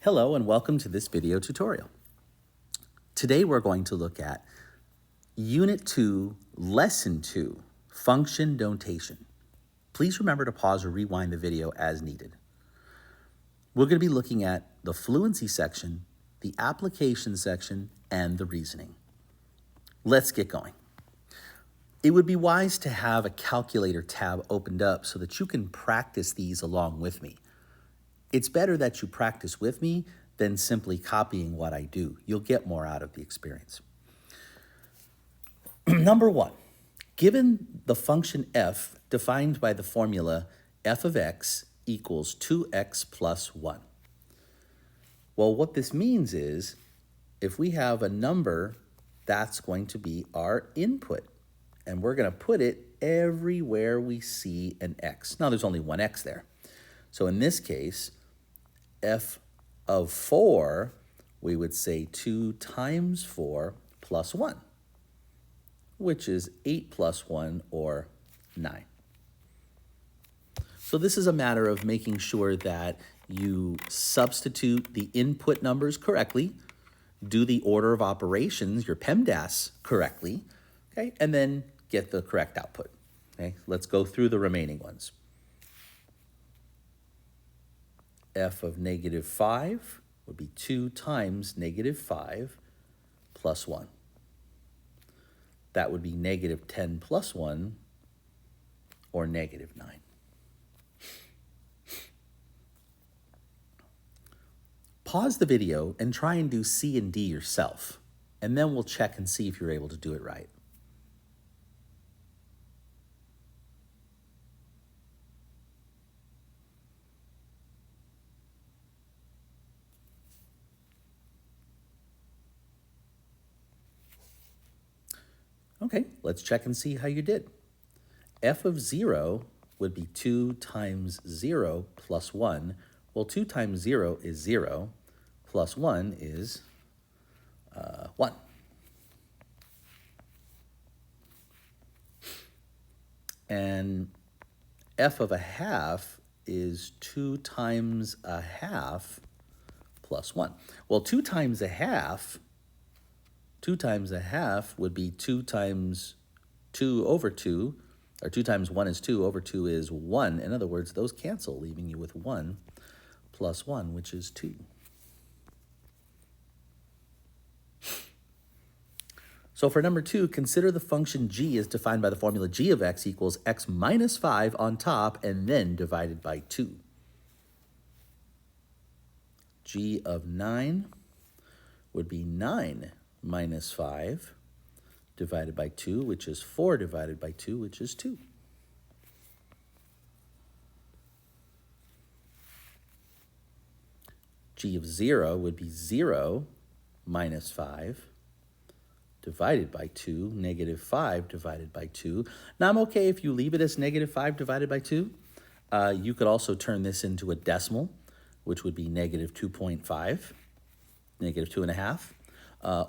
Hello and welcome to this video tutorial. Today we're going to look at Unit 2, Lesson 2, Function Notation. Please remember to pause or rewind the video as needed. We're going to be looking at the fluency section, the application section, and the reasoning. Let's get going. It would be wise to have a calculator tab opened up so that you can practice these along with me. It's better that you practice with me than simply copying what I do. You'll get more out of the experience. Number one, given the function f defined by the formula f of x equals 2x plus 1. Well, what this means is if we have a number, that's going to be our input. And we're going to put it everywhere we see an x. Now, there's only one x there. So in this case, f of 4, we would say 2 times 4 plus 1, which is 8 plus 1, or 9. So this is a matter of making sure that you substitute the input numbers correctly, do the order of operations, your PEMDAS, correctly, okay, and then get the correct output. Okay, let's go through the remaining ones. F of negative 5 would be 2 times negative 5 plus 1. That would be negative 10 plus 1, or negative 9. Pause the video and try and do C and D yourself, and then we'll check and see if you're able to do it right. Okay, let's check and see how you did. F of 0 would be 2 times 0 plus 1. Well, 2 times 0 is 0, plus 1 is 1. And f of a half is 2 times a half plus 1. Well, 2 times a half would be 2 times 2 over 2, or 2 times 1 is 2, over 2 is 1. In other words, those cancel, leaving you with 1 plus 1, which is 2. So for number 2, consider the function g is defined by the formula g of x equals x minus 5 on top and then divided by 2. G of 9 would be 9 minus 5 divided by 2, which is 4 divided by 2, which is 2. G of 0 would be 0 minus 5 divided by 2, negative 5 divided by 2. Now, I'm okay if you leave it as negative 5 divided by 2. You could also turn this into a decimal, which would be negative 2.5, negative 2.5.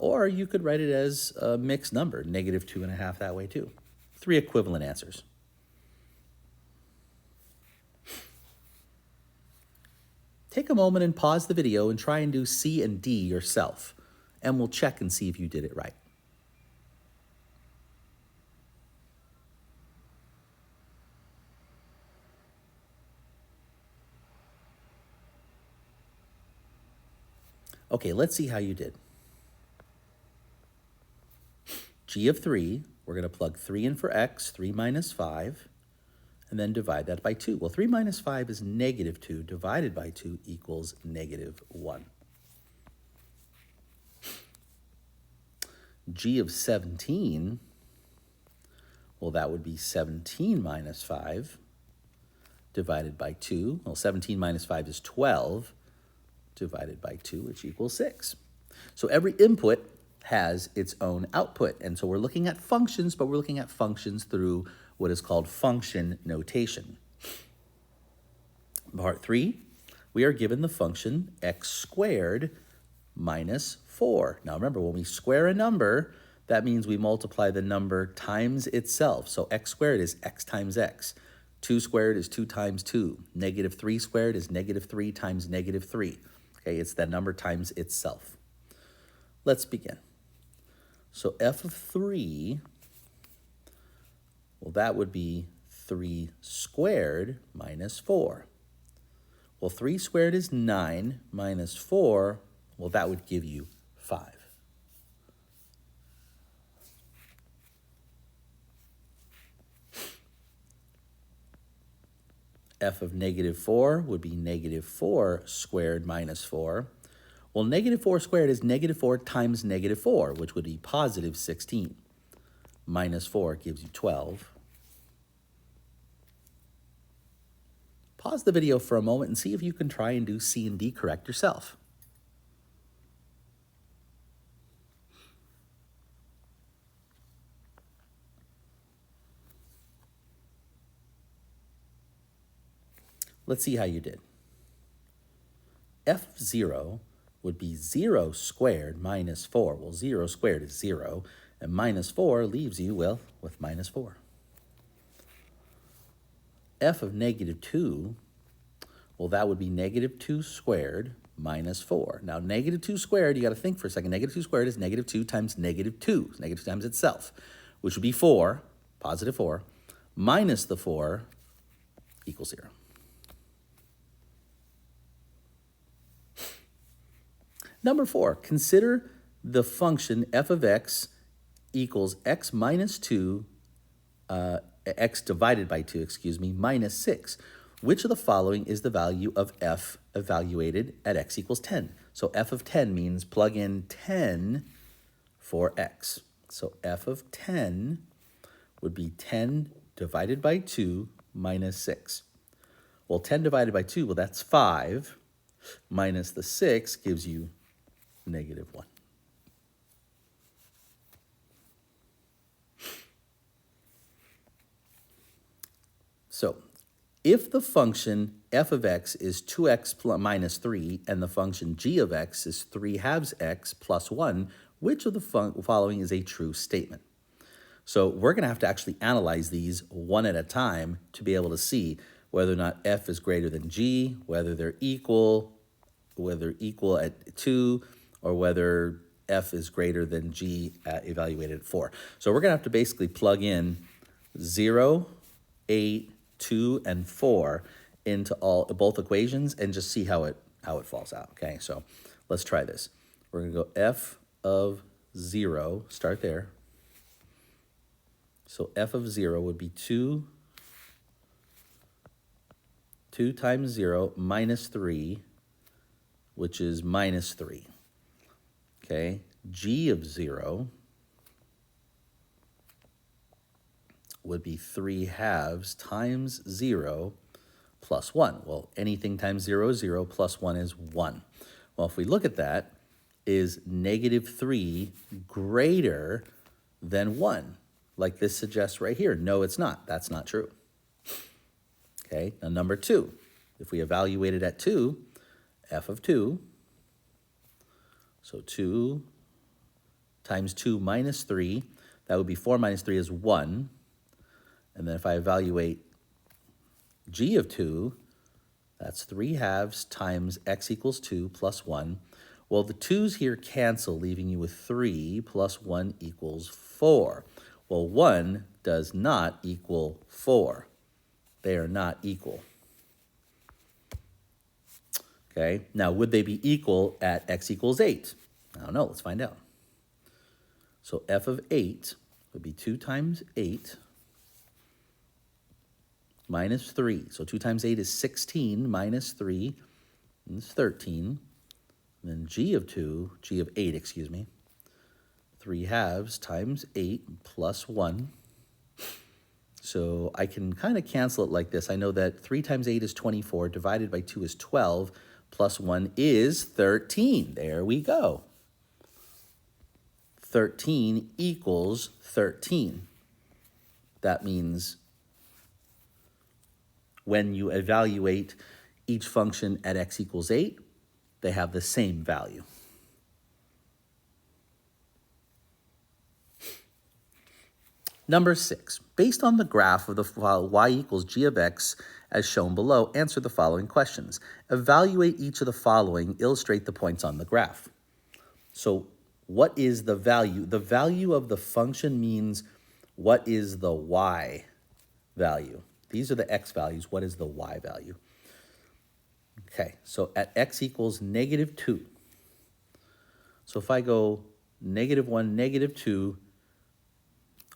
Or you could write it as a mixed number, negative 2.5 that way too. 3 equivalent answers. Take a moment and pause the video and try and do C and D yourself, and we'll check and see if you did it right. Okay, let's see how you did. G of 3, we're going to plug 3 in for x, 3 minus 5, and then divide that by 2. Well, 3 minus 5 is negative 2, divided by 2 equals negative 1. G of 17, well, that would be 17 minus 5 divided by 2. Well, 17 minus 5 is 12 divided by 2, which equals 6. So every input has its own output. And so we're looking at functions, but we're looking at functions through what is called function notation. Part 3, we are given the function x squared minus 4. Now remember, when we square a number, that means we multiply the number times itself. So x squared is x times x. 2 squared is 2 times 2. Negative 3 squared is negative 3 times negative 3. Okay, it's that number times itself. Let's begin. So f of 3, well, that would be 3 squared minus 4. Well, 3 squared is 9 minus 4, well, that would give you 5. F of negative 4 would be negative 4 squared minus 4. Well, negative 4 squared is negative 4 times negative 4, which would be positive 16. Minus 4 gives you 12. Pause the video for a moment and see if you can try and do C and D correct yourself. Let's see how you did. F of 0 would be 0 squared minus 4. Well, 0 squared is 0, and minus 4 leaves you, well, with minus 4. F of negative 2, well, that would be negative 2 squared minus 4. Now, negative 2 squared, you got to think for a second. Negative 2 squared is negative 2 times negative 2, negative 2 times itself, which would be 4, positive 4, minus the 4 equals 0. Number 4, consider the function f of x equals x minus 2, x divided by 2, minus 6. Which of the following is the value of f evaluated at x equals 10? So f of 10 means plug in 10 for x. So f of 10 would be 10 divided by 2 minus 6. Well, 10 divided by 2, well, that's 5, minus the 6 gives you negative 1. So if the function f of x is 2x minus 3 and the function g of x is 3/2 x plus 1, which of the following is a true statement? So we're going to have to actually analyze these one at a time to be able to see whether or not f is greater than g, whether they're equal at 2, or whether f is greater than g evaluated at 4. So we're going to have to basically plug in 0, 8, 2, and 4 into both equations and just see how it falls out. Okay, so let's try this. We're going to go f of 0, start there. So f of 0 would be 2 times 0 minus 3, which is minus 3. Okay, g of 0 would be 3/2 times 0 plus 1. Well, anything times 0 is 0, plus 1 is 1. Well, if we look at that, is negative 3 greater than 1? Like this suggests right here. No, it's not. That's not true. Okay, now number 2. If we evaluate it at 2, f of 2, so 2 times 2 minus 3, that would be 4 minus 3 is 1. And then if I evaluate g of 2, that's 3/2 times x equals 2 plus 1. Well, the 2's here cancel, leaving you with 3 plus 1 equals 4. Well, 1 does not equal 4. They are not equal. Okay, now would they be equal at x equals 8? I don't know, let's find out. So f of 8 would be 2 times 8 minus 3. So 2 times 8 is 16, minus 3 is 13. And then g of 8, 3/2 times 8 plus 1. So I can kind of cancel it like this. I know that 3 times 8 is 24, divided by 2 is 12, plus 1 is 13. There we go. 13 equals 13. That means when you evaluate each function at x equals 8, they have the same value. Number 6. Based on the graph of the file y equals g of x as shown below, answer the following questions. Evaluate each of the following, illustrate the points on the graph. So what is the value? The value of the function means what is the y value? These are the x values. What is the y value? Okay, so at x equals -2. So if I go -1, -2,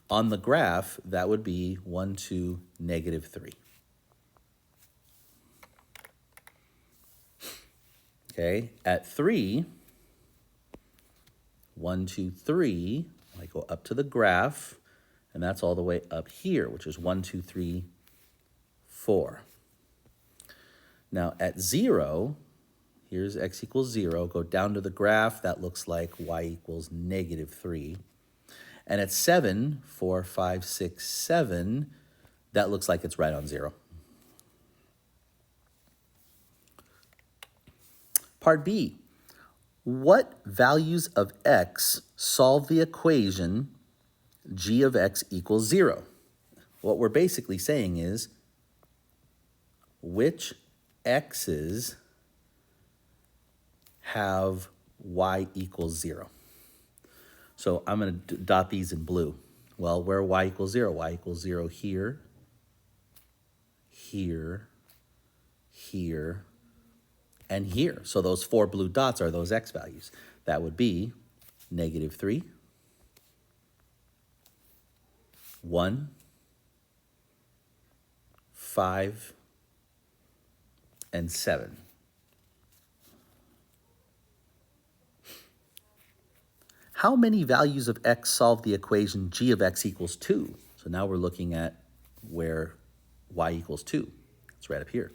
on the graph, that would be 1, 2, -3. Okay, at 3, 1, 2, 3, I go up to the graph, and that's all the way up here, which is 1, 2, 3, 4. Now at 0, here's x equals 0, go down to the graph, that looks like y equals -3. And at 7, 4, 5, 6, 7, that looks like it's right on 0. Part B, what values of x solve the equation g of x equals 0? What we're basically saying is, which x's have y equals 0? So I'm going to dot these in blue. Well, where y equals 0? Y equals 0 here, here, here, and here. So those 4 blue dots are those x values. That would be -3, 1, 5, and 7. How many values of x solve the equation g of x equals 2? So now we're looking at where y equals 2. It's right up here.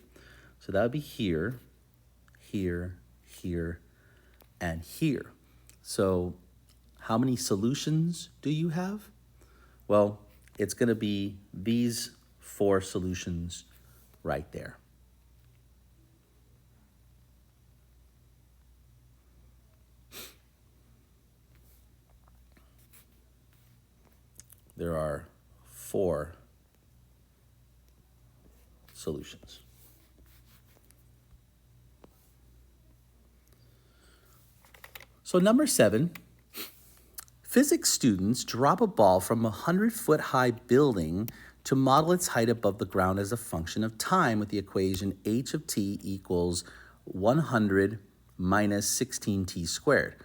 So that would be here, here, here, and here. So how many solutions do you have? Well, it's going to be these 4 solutions right there. There are 4 solutions. So number 7, physics students drop a ball from a 100-foot-high building to model its height above the ground as a function of time with the equation h of t equals 100 minus 16t squared.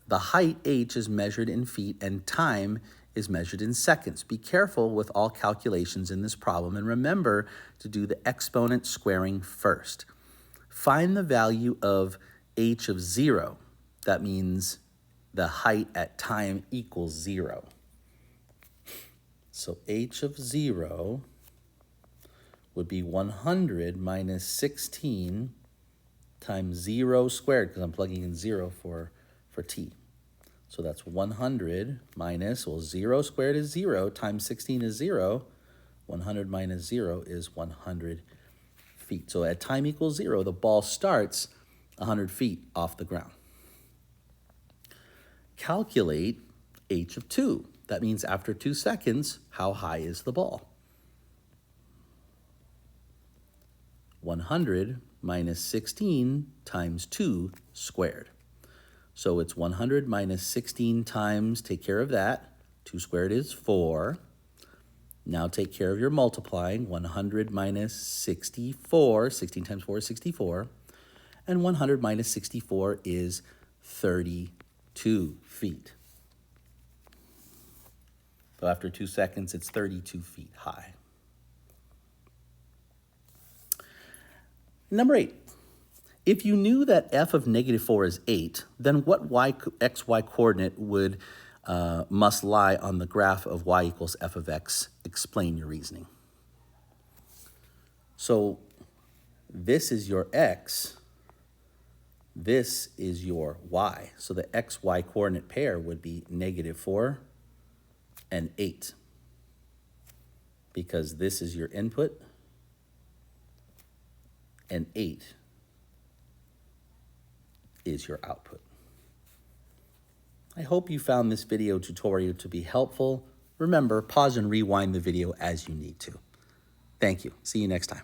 The height h is measured in feet and time is measured in seconds. Be careful with all calculations in this problem and remember to do the exponent squaring first. Find the value of h of 0. That means the height at time equals 0. So h of 0 would be 100 minus 16 times 0 squared, because I'm plugging in 0 for t. So that's 100 minus, well, 0 squared is 0, times 16 is 0. 100 minus 0 is 100 feet. So at time equals 0, the ball starts 100 feet off the ground. Calculate h of 2. That means after 2 seconds, how high is the ball? 100 minus 16 times 2 squared. So it's 100 minus 16 times, take care of that. 2 squared is 4. Now take care of your multiplying. 100 minus 64, 16 times 4 is 64. And 100 minus 64 is 32 feet. So after 2 seconds, it's 32 feet high. Number 8. If you knew that f of -4 is 8, then what xy coordinate would must lie on the graph of y equals f of x? Explain your reasoning. So this is your x, this is your y. So the xy coordinate pair would be -4 and 8, because this is your input and 8 is your output. I hope you found this video tutorial to be helpful. Remember, pause and rewind the video as you need to. Thank you. See you next time.